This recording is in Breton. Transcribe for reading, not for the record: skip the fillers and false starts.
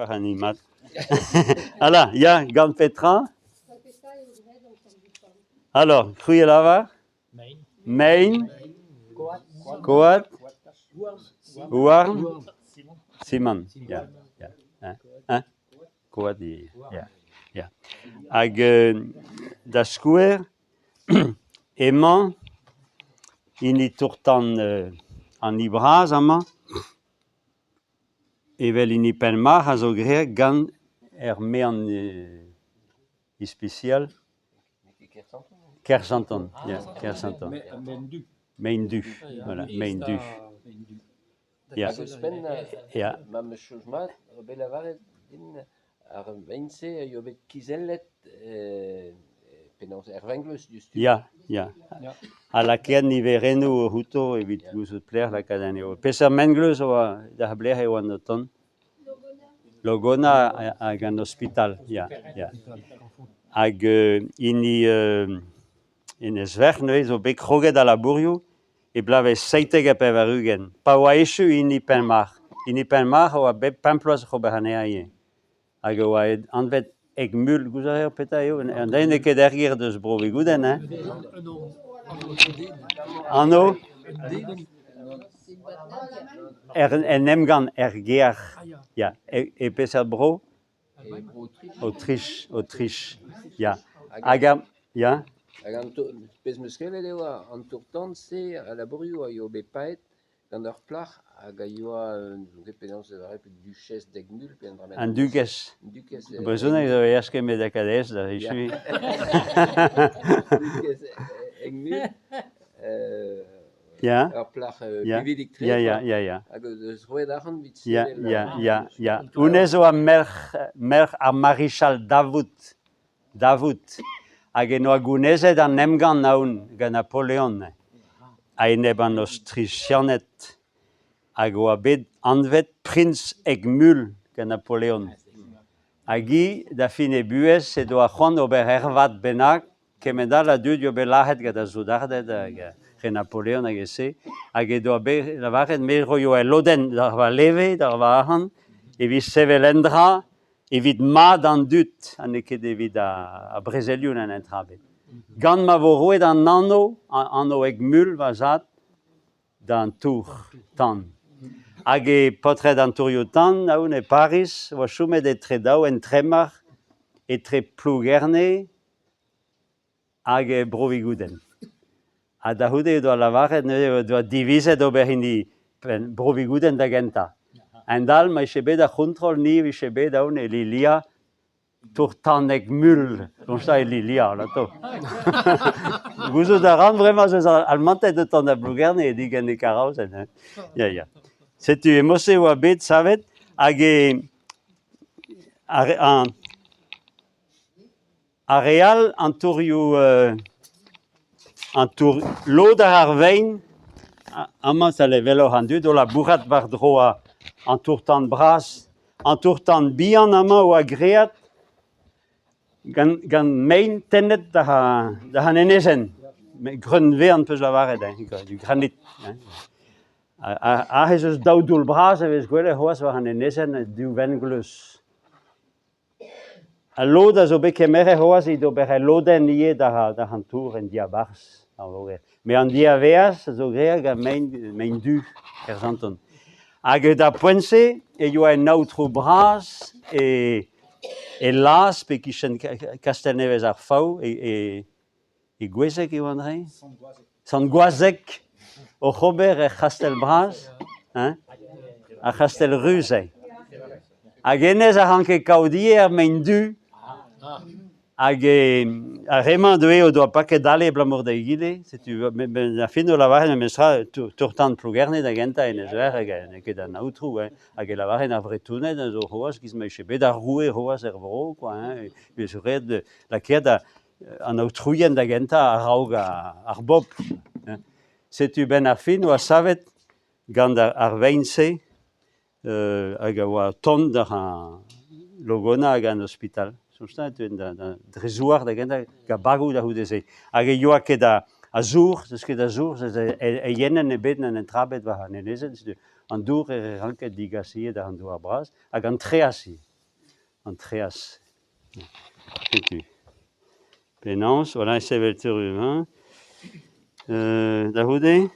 par animal. Voilà, il y a Gan Petra. Alors, Kruye Lava. Main. Coat. Warm. Simon. Ja. Coat, ja. Hag da skouer, emañ, ini tourtan an ibraz amañ, evel ini pen mar a zo greer gant me an ispecial. Kersanton, ja, Kersanton. Main du, voilà, main du. Ja. Ja. Mam chojmat, belavaret din ar veinse jo bet kizellet penans vengleus just. Ja. A la ken nivereno huto evit guzut pler la kadaneo. Pesa mengleus oa da bler e oan ton. Logona hag an hospital, ja. Hag ini in esver neuez o bet kroget a labourioù e blave seitek a pev arugen. Pa oa echu ini pen mar. Ini pen mar oa bet pemploaz c'hober hanea ie. Hag oa anvet eg mul gouza eo peta eo. An dain e ket ergir deus brovi gouden, hein? Anno? En emgan erger. Ja, e peser bro? Autriche, ja. Hag ja? Hag an pez meus kevet eo an tourtan se a labourioù a jo bet paet gant ur plach hag a jo a penans duchesse d'Egmul pe an dramen. An duges. Brezhoneg zo e erske met akadez da echu. Duchesse Egmul. Ja. Ur plach bividik tre. Ja. Hag eus roet arc'hant vit Ja. Unez oa merc'h ar marichal Davout. Hag eno a gounezet an emgan naoun gant Napoleon. A eneb an Autrichianet. Hag oa bet anvet Prince Egmul gant Napoleon. Hag da fin e buez se doa c'hoant ober ervat bennak kemedal a dud jo bet lahet gant a zoudardet hag re Napoleon hag ese. Hag e doa bet lavaret me jo e loden d'ar va leve, d'ar va arc'hant, evit sevel endra, evit mad an dut, an eket evit a brezelioun an entrabet. Gant ma vo roet an anno Egmul va zad d'an tour tan. Hag e potret an tourioù tan, naoun e Paris, oa chomet e tre daou en tremar, e tre plougerne, hag e brovi gouden. A da houde doa lavaret, doa divizet ober hini brovi gouden da genta. En dal ma eche bet a c'hontrol ni eche bet daoun e lilia tourtan Egmul. Gonsta e lilia, la to. Gouzout a ran vremañ eus al mantet de tan da plougerne e digen e karaozen. Ja. Setu e mosse oa bet savet hag a real an tourioù lod ar vein amañ sa leveloc'h an dud o la bourrat war dro an tourtan bras, an tourtan bihan amañ oa great gant main tennet da han enezen. Greunve an peus lavaret, du granit. A ez eus daou doul bras evez gwele c'hoaz war an enezen du vengleus. A lod a zo bet kemere c'hoaz i d'ober e loden ie da an tour en diabarz. Me an dia veaz a zo greer gant main du Kersanton. Hag da poense e jo en naoutro bras e las pe kichen Kastelnevez ar faou e gwezek eo André? Sant Goazek o c'hober e Kastelbraz, a Kastelruzei. Hag enez a ranke kaoudie ar main du, hag a remañ deuet o doa paket dale blamour da egile, a fin o lavaret me stra tourtan plougerne da genta en eus ver hag ket an aoutrou, hag e lavaret ar vretounet a zo c'hoaz giz ma eche bet ar roue c'hoaz er vro, eus ret la ket an aoutrouien da genta a raoug ar bob. Setu ben ar fin oa savet gant ar veinse hag a oa ton d'ar logona hag an hospital. Soustat da drezouar da genta ga bagout a houdeze. Hag e yoa ket a zour, eus ket a zour, e yenen e bet an entrabet war an enezen, an dour e ranket digasiet ar an douar bras, hag an treasi. Andreas. Tu. Penance, voilà, c'est le hein. Davide?